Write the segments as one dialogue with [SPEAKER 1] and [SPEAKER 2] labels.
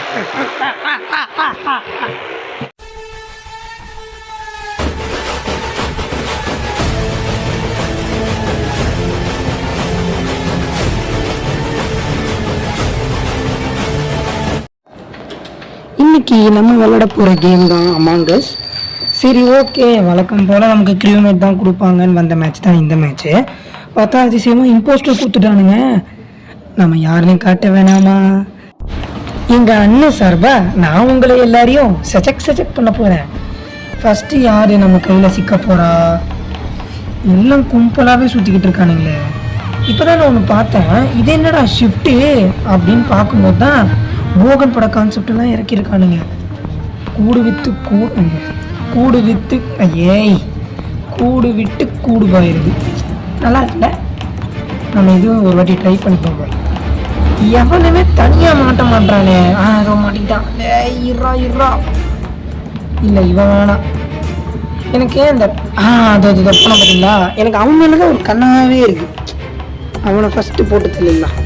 [SPEAKER 1] இன்னைக்கு நம்ம விளையாட போகிற கேம் தான் அமாங் அஸ். சரி, ஓகே, வழக்கம் போல் நமக்கு கிரியூமேட் தான் கொடுப்பாங்கன்னு வந்த மேட்ச் தான் இந்த மேட்ச்சு. பார்த்தா அதிசயமாக இம்போஸ்டர் கொடுத்துட்டானுங்க. நம்ம யாருன்னு காட்ட வேணாமா? எங்கள் அண்ணன் சார்பா நான் உங்களை எல்லாரையும் சஜெக்ட் பண்ண போகிறேன். ஃபஸ்ட்டு யார் நம்ம கையில் சிக்க போகிறா? எல்லாம் கும்பலாகவே சுற்றிக்கிட்டு இருக்கானுங்களே. இப்போ தான் நான் ஒன்று பார்த்தேன், இது என்னடா ஷிஃப்ட்டு அப்படின்னு பார்க்கும்போது தான் போகன் பட கான்செப்டெல்லாம் இறக்கியிருக்கானுங்க. கூடு வித்து கூடு விட்டு கூடு பாயிருது. நல்லா இருக்குல்ல? நம்ம இதுவும் ஒரு வாட்டி ட்ரை பண்ணி பார்ப்போம். எவனுமே தனியாக மாட்ட மாட்டானே. ஏதோ மாட்டிக்கிட்டான். இருறா இல்லை, இவன் வேணாம் எனக்கு. அந்த அது தப்புனா பார்த்தீங்களா, எனக்கு அவன் மேலே தான் ஒரு கண்ணாகவே இருக்கு. அவனை ஃபஸ்ட்டு போட்டு தெரியலாம்.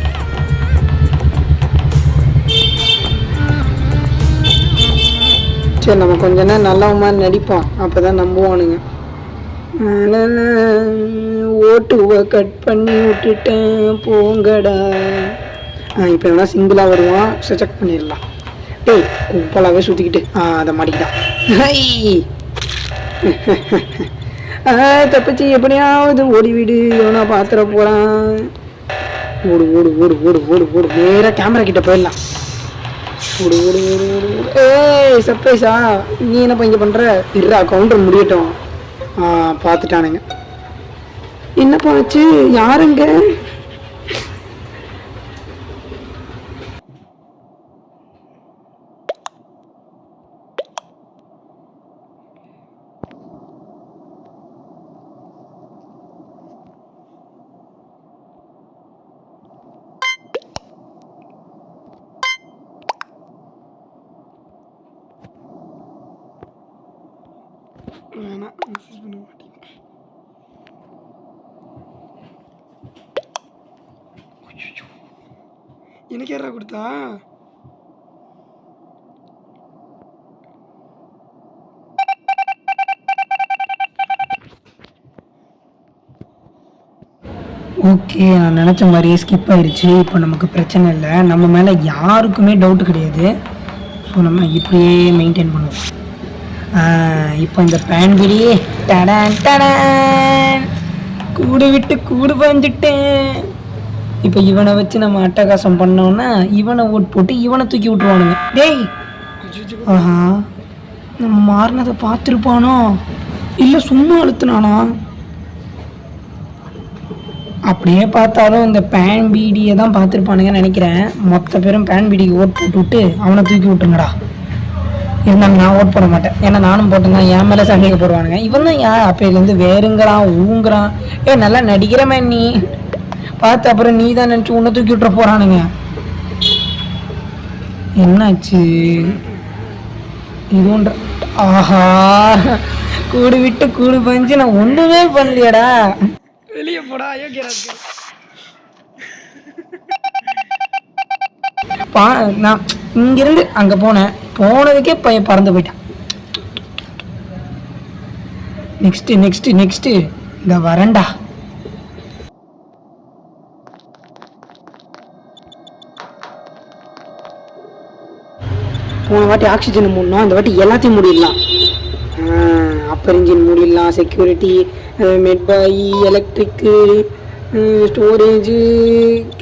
[SPEAKER 1] சரி, நம்ம கொஞ்ச நேரம் நல்லவ மாதிரி நடிப்போம், அப்போ தான் நம்புவானுங்க. ஓட்டுவை கட் பண்ணி விட்டுட்டேன் போங்கடா. இப்போ எவ்வளோ சிங்கிளாக வருவான், செக் பண்ணிடலாம். டேய், கும்பலாகவே சுற்றிக்கிட்டு அதை மாட்டிக்கிட்டான். தப்பிச்சு எப்படியாவது ஓடிவிடு, எவனா பாத்திர போகிறான். ஓடு ஓடு ஓடு ஓடு ஓடு ஓடு, நேராக கேமரா கிட்ட போயிடலாம். ஓடு ஓடு ஓடு ஓடு ஓடு. ஏய், சர்ப்ரைஸா? நீ என்னப்பா இங்கே பண்ணுற? இருடா, கவுண்டர் முடியட்டும். பார்த்துட்டானுங்க. என்னப்பா ஆச்சு? யாருங்க? வேணாம், மெசேஜ் பண்ண மாட்டேன். எனக்கு யாரா கொடுத்தா? ஓகே, நான் நினச்ச மாதிரியே ஸ்கிப் ஆயிடுச்சு. இப்போ நமக்கு பிரச்சனை இல்லை, நம்ம மேலே யாருக்குமே டவுட்டு கிடையாது. ஸோ நம்ம இப்படியே மெயின்டைன் பண்ணுவோம். இப்போ இந்த பேன் பிடி கூடு விட்டு கூடு பாஞ்சிட்டேன். இப்போ இவனை வச்சு நம்ம அட்டகாசம் பண்ணோன்னா இவனை ஓட் போட்டு இவனை தூக்கி விட்டுருவானுங்க. டேய், ஆஹா, நம்ம மாறினதை பார்த்துருப்பானோ இல்லை சும்மா அழுத்துனானா? அப்படியே பார்த்தாலும் இந்த பேன் பீடியை தான் பார்த்துருப்பானுங்கன்னு நினைக்கிறேன். மொத்த பேரும் பேன் பீடிக்கு ஓட் போட்டு விட்டு அவனை தூக்கி விட்டுருங்கடா. இருந்தாங்க, நான் ஓட் போட மாட்டேன். ஏன்னா நானும் போட்டேன், என் மேலே சண்டைக்கு போடுவானுங்க. இவன் தான் ஏன் அப்பையிலேருந்து வேறுங்கிறான் ஊங்குறான். நல்லா நடிக்கிறமே நீ பார்த்து, அப்புறம் நீ தான் நினச்சி உன்னை தூக்கி விட்டுற போகிறானுங்க. என்னாச்சு இதுன்ற? ஆஹா, கூடு விட்டு கூடு பஞ்சு, நான் ஒன்றுமே பண்ணலையடா. வெளியே போடா யோகியராஜ். நான் இங்கிருந்து அங்கே போனதுக்கே பையன் பறந்து போயிட்டான். நெக்ஸ்ட் இந்த வரண்டா. போன வாட்டி ஆக்சிஜன் மூடணும், இந்த வாட்டி எல்லாத்தையும் மூடிடலாம். அப்பர் இன்ஜின் மூடிடலாம், செக்யூரிட்டி, மெட்பாய், எலக்ட்ரிக்கு, ஸ்டோரேஜு,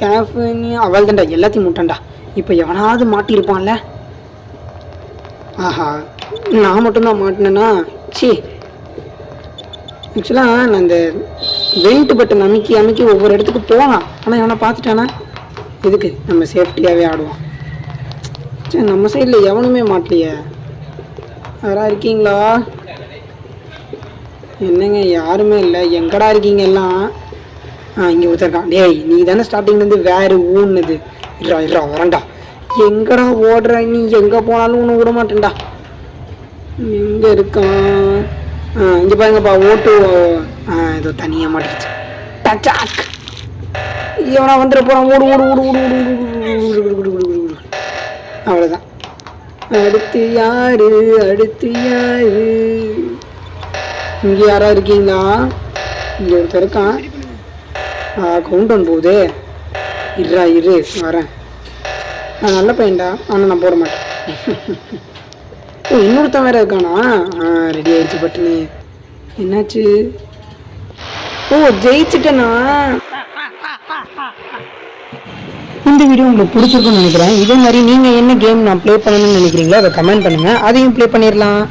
[SPEAKER 1] கேஃபன், அவள் தான்டா எல்லாத்தையும் மூட்டான்டா. இப்போ எவனாவது மாட்டியிருப்பான்ல? ஆஹா, நான் மட்டும்தான் மாட்டினேன்னா சி. ஆக்சுவலாக நான் இந்த வெயிட் பட்டன் அமைக்கி ஒவ்வொரு இடத்துக்கு போகலாம். ஆனால் எவனை பார்த்துட்டானா எதுக்கு? நம்ம சேஃப்டியாகவே ஆடுவோம். சரி, நம்ம சைடில் எவனுமே மாட்டலையே. யாரா இருக்கீங்களா? என்னங்க யாருமே இல்லை. எங்கடா இருக்கீங்க எல்லாம்? இங்கே ஒருத்தருக்கான். டேய், நீ தானே ஸ்டார்டிங்லேருந்து வேறு ஊன்னுது. இருறா வரண்டா. எங்கடா ஓடுற நீ? எங்கே போனாலும் ஒன்று விட மாட்டேன்டா. எங்கே இருக்கான்? இங்கே பாருங்கப்பா, ஓட்டு. ஏதோ தனியாக மாட்டிச்சு. டச்சாக், எவனா வந்துட போகிறான். ஓடு ஓடு ஓடு ஓடு ஓடு ஓடு. அவ்வளோதான். அடுத்து யாரு அடுத்து யாரு? இங்கே யாரா இருக்கீங்களா? இங்கே ஒருத்தர் இருக்கான். கவுண்டவுன் போகுது. இரு வரேன். நல்ல பையன்டா, ஆனால் நான் போட மாட்டேன். ஓ இன்னொருத்தன் வேற இருக்கானா? ரெடி ஆயிடுச்சு பட்டுனு. என்னாச்சு? ஓ ஜெயிச்சுட்டேனா? இந்த வீடியோ உங்களுக்கு பிடிச்சிருக்குன்னு நினைக்கிறேன். இதே மாதிரி நீங்கள் என்ன கேம் நான் ப்ளே பண்ணணும்னு நினைக்கிறீங்களோ அதை கமெண்ட் பண்ணுங்கள், அதையும் ப்ளே பண்ணிடலாம்.